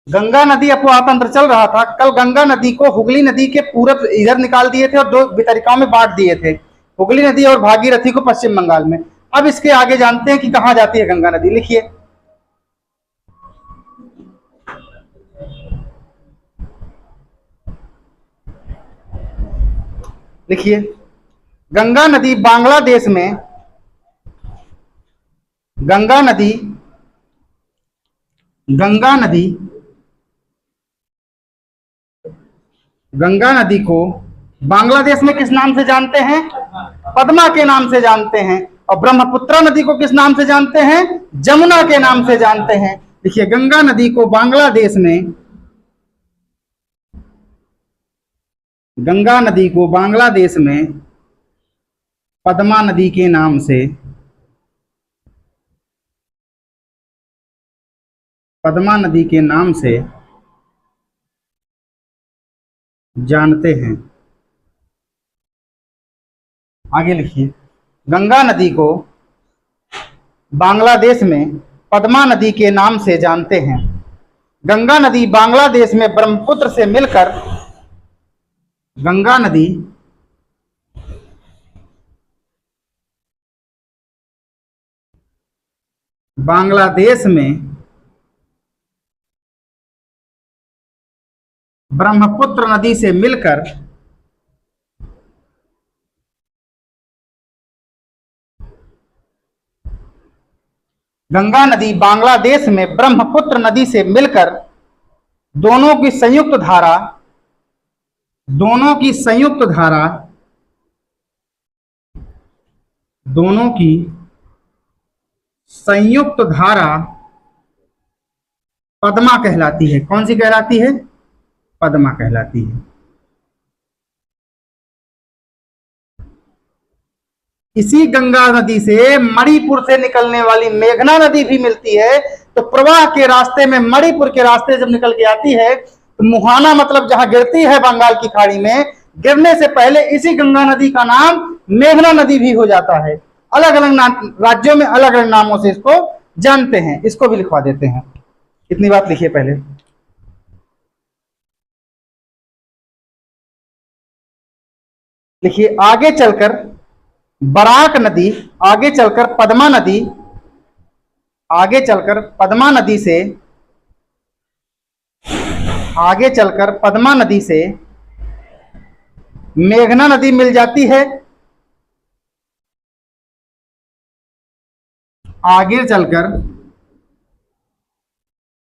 गंगा नदी अपवाह तंत्र चल रहा था। कल गंगा नदी को हुगली नदी के पूरब इधर निकाल दिए थे और दो वितरिकाओं में बांट दिए थे, हुगली नदी और भागीरथी को पश्चिम बंगाल में। अब इसके आगे जानते हैं कि कहां जाती है गंगा नदी। लिखिए, लिखिए, गंगा नदी बांग्लादेश में, गंगा नदी, गंगा नदी, गंगा नदी को बांग्लादेश में किस नाम से जानते हैं? पद्मा के नाम से जानते हैं। और ब्रह्मपुत्र नदी को किस नाम से जानते हैं? जमुना के नाम से जानते हैं। देखिए, गंगा नदी को बांग्लादेश में, गंगा नदी को बांग्लादेश में पद्मा नदी के नाम से, पद्मा नदी के नाम से जानते हैं। आगे लिखिए, गंगा नदी को बांग्लादेश में पद्मा नदी के नाम से जानते हैं। गंगा नदी बांग्लादेश में ब्रह्मपुत्र से मिलकर, गंगा नदी बांग्लादेश में ब्रह्मपुत्र नदी से मिलकर गंगा नदी बांग्लादेश में ब्रह्मपुत्र नदी से मिलकर दोनों की संयुक्त धारा, दोनों की संयुक्त धारा, दोनों की संयुक्त धारा पद्मा कहलाती है। कौन सी कहलाती है? पद्मा कहलाती है। इसी गंगा नदी से मणिपुर से निकलने वाली मेघना नदी भी मिलती है। तो प्रवाह के रास्ते में, मणिपुर के रास्ते जब निकल के आती है तो मुहाना मतलब जहां गिरती है बंगाल की खाड़ी में, गिरने से पहले इसी गंगा नदी का नाम मेघना नदी भी हो जाता है। अलग अलग राज्यों में अलग अलग नामों से इसको जानते हैं। इसको भी लिखवा देते हैं। इतनी बात लिखिए पहले। लिखिए, आगे चलकर बराक नदी, आगे चलकर पद्मा नदी, आगे चलकर पद्मा नदी से, आगे चलकर पद्मा नदी से मेघना नदी मिल जाती है। आगे चलकर